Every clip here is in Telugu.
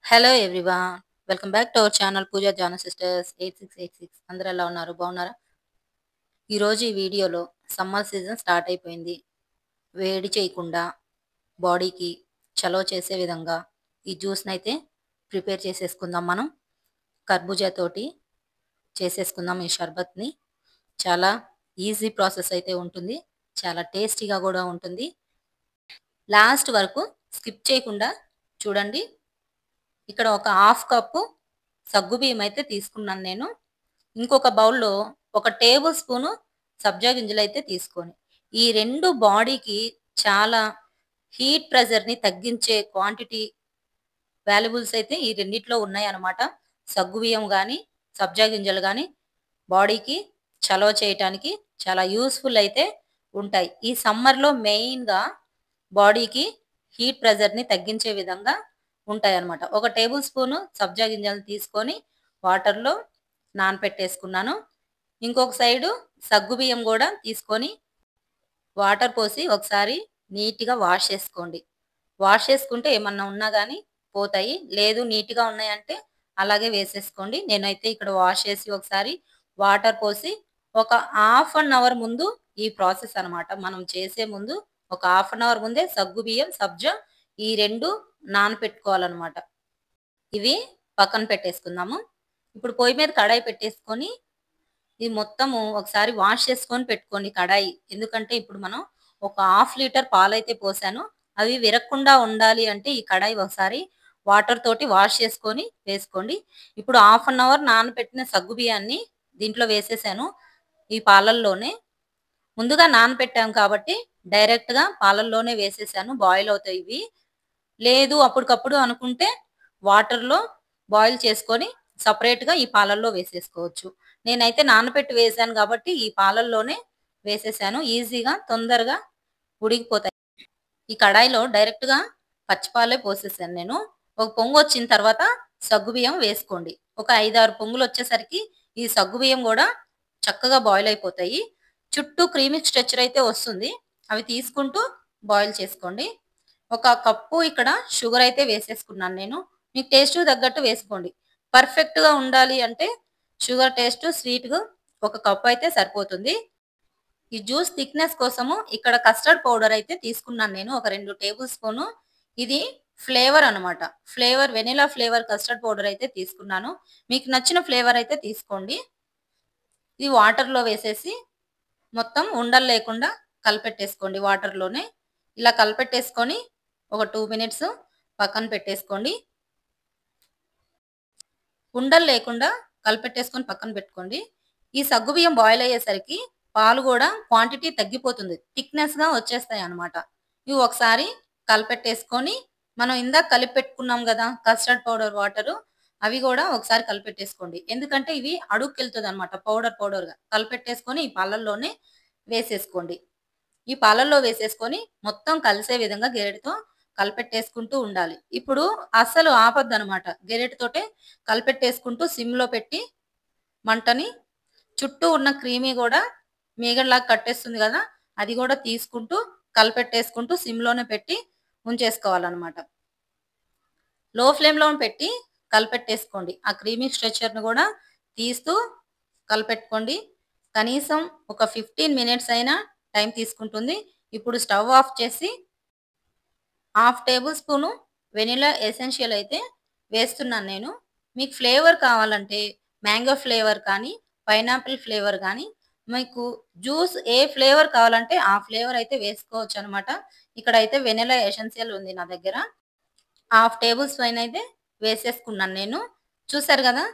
Hello everyone. Welcome back to our channel Pooja Jana sisters 8686. అందరూ ఎలా ఉన్నారు? బాగున్నారా? ఈరోజు ఈ వీడియోలో సమ్మర్ సీజన్ స్టార్ట్ అయిపోయింది. వేడి చేయకుండా బాడీకి చలవ చేసే విధంగా ఈ జ్యూస్ని అయితే ప్రిపేర్ చేసేసుకుందాం. మనం కర్బూజా తోటి చేసేసుకుందాం ఈ షర్బత్ని. చాలా ఈజీ ప్రాసెస్ అయితే ఉంటుంది, చాలా టేస్టీగా కూడా ఉంటుంది. లాస్ట్ వరకు స్కిప్ చేయకుండా చూడండి. ఇక్కడ ఒక హాఫ్ కప్పు సగ్గుబియ్యం అయితే తీసుకున్నాను నేను. ఇంకొక బౌల్లో ఒక టేబుల్ స్పూను సబ్జా గింజలు అయితే తీసుకొని, ఈ రెండు బాడీకి చాలా హీట్ ప్రెజర్ని తగ్గించే క్వాంటిటీ వాల్యుబుల్స్ అయితే ఈ రెండిట్లో ఉన్నాయి అన్నమాట. సగ్గుబియ్యం కానీ సబ్జా గింజలు కానీ బాడీకి చలవ చేయటానికి చాలా యూస్ఫుల్ అయితే ఉంటాయి. ఈ సమ్మర్లో మెయిన్గా బాడీకి హీట్ ప్రెజర్ని తగ్గించే విధంగా ఉంటాయి అన్నమాట. ఒక టేబుల్ స్పూను సబ్జా గింజలు తీసుకొని వాటర్లో నానపెట్టేసుకున్నాను. ఇంకొక సైడు సగ్గుబియ్యం కూడా తీసుకొని వాటర్ పోసి ఒకసారి నీట్గా వాష్ చేసుకోండి. వాష్ చేసుకుంటే ఏమన్నా ఉన్నా కానీ పోతాయి. లేదు నీట్గా ఉన్నాయంటే అలాగే వేసేసుకోండి. నేనైతే ఇక్కడ వాష్ చేసి ఒకసారి వాటర్ పోసి ఒక హాఫ్ అన్ అవర్ ముందు ఈ ప్రాసెస్ అన్నమాట. మనం చేసే ముందు ఒక హాఫ్ అన్ అవర్ ముందే సగ్గుబియ్యం సబ్జా ఈ రెండు నానపెట్టుకోవాలన్నమాట. ఇవి పక్కన పెట్టేసుకుందాము. ఇప్పుడు పొయ్యి మీద కడాయి పెట్టేసుకొని ఇది మొత్తము ఒకసారి వాష్ చేసుకొని పెట్టుకోండి కడాయి. ఎందుకంటే ఇప్పుడు మనం ఒక హాఫ్ లీటర్ పాలైతే పోసాను. అవి విరగకుండా ఉండాలి అంటే ఈ కడాయి ఒకసారి వాటర్ తోటి వాష్ చేసుకొని వేసుకోండి. ఇప్పుడు హాఫ్ అన్ అవర్ నానబెట్టిన సగ్గుబియ్యాన్ని దీంట్లో వేసేసాను. ఈ పాలల్లోనే ముందుగా నానబెట్టాం కాబట్టి డైరెక్ట్గా పాలల్లోనే వేసేసాను. బాయిల్ అవుతాయి ఇవి. లేదు అప్పటికప్పుడు అనుకుంటే వాటర్లో బాయిల్ చేసుకొని సపరేట్గా ఈ పాలల్లో వేసేసుకోవచ్చు. నేనైతే నానబెట్టి వేసాను కాబట్టి ఈ పాలల్లోనే వేసేసాను. ఈజీగా తొందరగా ఉడికిపోతాయి. ఈ కడాయిలో డైరెక్ట్గా పచ్చిపాలే పోసేసాను నేను. ఒక పొంగు వచ్చిన తర్వాత సగ్గుబియ్యం వేసుకోండి. ఒక 5-6 పొంగులు వచ్చేసరికి ఈ సగ్గుబియ్యం కూడా చక్కగా బాయిల్ అయిపోతాయి. చుట్టూ క్రీమీ స్ట్రక్చర్ అయితే వస్తుంది. అవి తీసుకుంటూ బాయిల్ చేసుకోండి. ఒక కప్పు ఇక్కడ షుగర్ అయితే వేసేసుకున్నాను నేను. మీకు టేస్ట్ తగ్గట్టు వేసుకోండి. పర్ఫెక్ట్గా ఉండాలి అంటే షుగర్ టేస్ట్ స్వీట్గా ఒక కప్పు అయితే సరిపోతుంది. ఈ జ్యూస్ థిక్నెస్ కోసము ఇక్కడ కస్టర్డ్ పౌడర్ అయితే తీసుకున్నాను నేను. ఒక 2 టేబుల్ స్పూను. ఇది ఫ్లేవర్ అనమాట. Flavour vanilla flavour custard powder అయితే తీసుకున్నాను. మీకు నచ్చిన ఫ్లేవర్ అయితే తీసుకోండి. ఇది వాటర్లో వేసేసి మొత్తం ఉండలు లేకుండా కలిపెట్టేసుకోండి వాటర్లోనే. ఇలా కలిపెట్టేసుకొని ఒక 2 మినిట్స్ పక్కన పెట్టేసుకోండి. ఉండలు లేకుండా కలిపెట్టేసుకొని పక్కన పెట్టుకోండి. ఈ సగ్గుబియ్యం బాయిల్ అయ్యేసరికి పాలు కూడా క్వాంటిటీ తగ్గిపోతుంది. థిక్నెస్గా వచ్చేస్తాయి అన్నమాట. ఇవి ఒకసారి కలిపెట్టేసుకొని మనం ఇందాక కలిపి పెట్టుకున్నాం కదా కస్టర్డ్ పౌడర్ వాటరు, అవి కూడా ఒకసారి కలిపెట్టేసుకోండి. ఎందుకంటే ఇవి అడుగుకెళ్తుంది అనమాట. పౌడర్గా కలిపెట్టేసుకొని ఈ పాలల్లోనే వేసేసుకోండి. ఈ పాలల్లో వేసేసుకొని మొత్తం కలిసే విధంగా గరిటెతో కలిపెట్టేసుకుంటూ ఉండాలి. ఇప్పుడు అస్సలు ఆపొద్దనమాట. గరిటెతోటే కలిపెట్టేసుకుంటూ సిమ్‌లో పెట్టి మంటని చుట్టూ ఉన్న క్రీమీ కూడా మీగడలాగా కట్టేస్తుంది కదా! అది కూడా తీసుకుంటూ కలిపెట్టేసుకుంటూ సిమ్‌లోనే పెట్టి ఉంచేసుకోవాలనమాట. లో ఫ్లేమ్‌లో పెట్టి కలిపెట్టేసుకోండి. ఆ క్రీమీ స్ట్రక్చర్‌ని కూడా తీస్తూ కలిపెట్టుకోండి. కనీసం ఒక 15 మినిట్స్ అయినా టైం తీసుకుంటుంది. ఇప్పుడు స్టవ్ ఆఫ్ చేసి half table spoon vanilla essential అయితే వేస్తున్నాను నేను. మీకు ఫ్లేవర్ కావాలంటే మ్యాంగో ఫ్లేవర్ కానీ, పైనాపిల్ ఫ్లేవర్ కానీ, మీకు జ్యూస్ ఏ ఫ్లేవర్ కావాలంటే ఆ ఫ్లేవర్ అయితే వేసుకోవచ్చనమాట. ఇక్కడైతే వెనిలా ఎసెన్షియల్ ఉంది నా దగ్గర. హాఫ్ టేబుల్ స్పూన్ అయితే వేసేసుకున్నాను నేను. చూసారు కదా!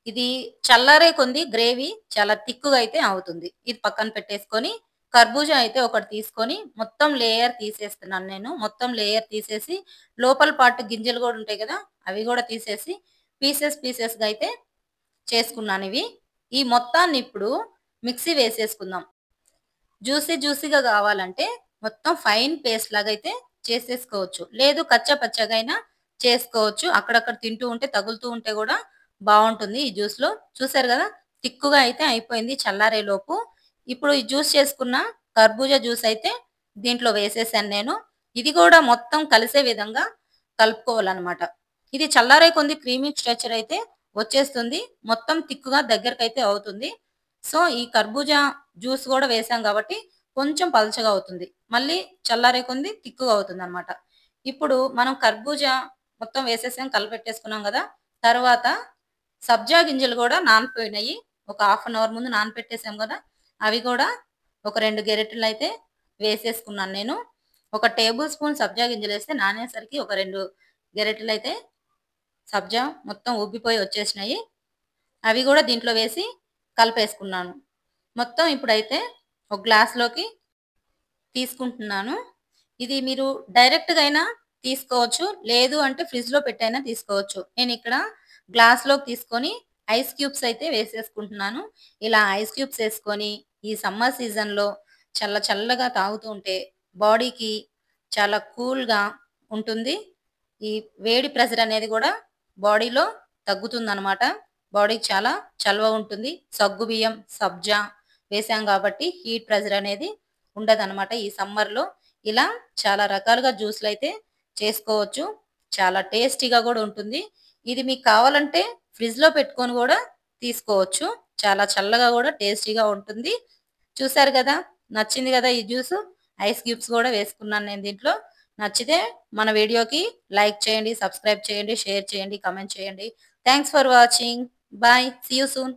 ఇది చల్లారే కొంది గ్రేవీ చాలా థిక్‌గా అయితే అవుతుంది. ఇది పక్కన పెట్టేసుకొని కర్బూజా అయితే ఒకటి తీసుకొని మొత్తం లేయర్ తీసేస్తున్నాను నేను. మొత్తం లేయర్ తీసేసి లోపల పార్ట్ గింజలు కూడా ఉంటాయి కదా! అవి కూడా తీసేసి పీసెస్‌గా అయితే చేసుకున్నాను ఇవి. ఈ మొత్తాన్ని ఇప్పుడు మిక్సీ వేసేసుకుందాం. జ్యూసీగా కావాలంటే మొత్తం ఫైన్ పేస్ట్ లాగా అయితే చేసేసుకోవచ్చు. లేదు కచ్చా పచ్చాగా అయినా చేసుకోవచ్చు. అక్కడక్కడ తింటూ ఉంటే తగులుతూ ఉంటే కూడా బావుంటుంది ఈ జ్యూస్‌లో. చూసారు కదా! థిక్‌గా అయితే అయిపోయింది చల్లారేలోపు. ఇప్పుడు ఈ జ్యూస్ చేసుకున్న కర్బూజా జ్యూస్ అయితే దీంట్లో వేసేసాను నేను. ఇది కూడా మొత్తం కలిసే విధంగా కలుపుకోవాలనమాట. ఇది చల్లారే కొంది క్రీమీ స్ట్రక్చర్ అయితే వచ్చేస్తుంది. మొత్తం తిక్కుగా దగ్గరకైతే అవుతుంది. సో, ఈ కర్బూజా జ్యూస్ గూడా వేసాం గాబట్టి కొంచెం పలచగా అవుతుంది. మళ్ళీ చల్లారే కొంది తిక్కుగా అవుతుందనమాట. ఇప్పుడు మనం కర్బూజా మొత్తం వేసేసాం, కలిపెట్టేసుకున్నాం గదా! తర్వాత సబ్జా గింజలు గూడా నానిపోయినయి. ఒక హాఫ్ అన్ అవర్ ముందు నానపెట్టేసాం గదా! అవి గూడా ఒక 2 గెరిటెలైతే వేసేసుకున్నాను నేను. ఒక టేబుల్ స్పూన్ సబ్జా గింజలేస్తే నానేసరికి ఒక 2 గెరిటెలైతే సబ్జా మొత్తం ఉబ్బిపోయి వచ్చేసినాయి. అవి గూడా దీంట్లో వేసి కలిపేసుకున్నాను. మొత్తం ఇప్పుడైతే ఒక గ్లాస్‌లోకి తీసుకుంటున్నాను. ఇది మీరు డైరెక్ట్‌గా అయినా తీసుకోవచ్చు. లేదు అంటే ఫ్రిడ్జ్‌లో పెట్టైనా తీసుకోవచ్చు. నేనిక్కడ గ్లాస్‌లోకి తీసుకొని ఐస్ క్యూబ్స్ అయితే వేసేసుకుంటున్నాను. ఇలా ఐస్ క్యూబ్స్ ఏసుకొని ఈ సమ్మర్ సీజన్‌లో చల్ల చల్లగా తాగుతూ ఉంటే బాడీకి చాలా కూల్‌గా ఉంటుంది. ఈ వేడి ప్రెషర్ అనేది గూడా బాడీలో తగ్గుతుందనమాట. బాడీకి చాలా చలువ ఉంటుంది. సగ్గుబియ్యం, సబ్జా వేసాం గాబట్టి హీట్ ప్రెషర్ అనేది ఉండదనమాట ఈ సమ్మర్‌లో. ఇలా చాలా రకాలుగా జ్యూస్‌లయితే చేసుకోవచ్చు. చాలా టేస్టీగా గూడా ఉంటుంది. ఇది మీకు కావాలంటే ఫ్రిడ్జ్‌లో పెట్టుకొని గూడా తీసుకోవచ్చు. చాలా చల్లగా గూడా టేస్టీగా ఉంటుంది. చూసారు గదా! నచ్చింది గదా ఈ జ్యూసు. ఐస్ క్యూబ్స్ గూడా వేసుకున్నాను నేను దీంట్లో. నచ్చితే మన వీడియోకి లైక్ చేయండి, సబ్స్క్రైబ్ చేయండి, షేర్ చేయండి, కామెంట్ చేయండి. Thanks for watching. Bye. See you soon.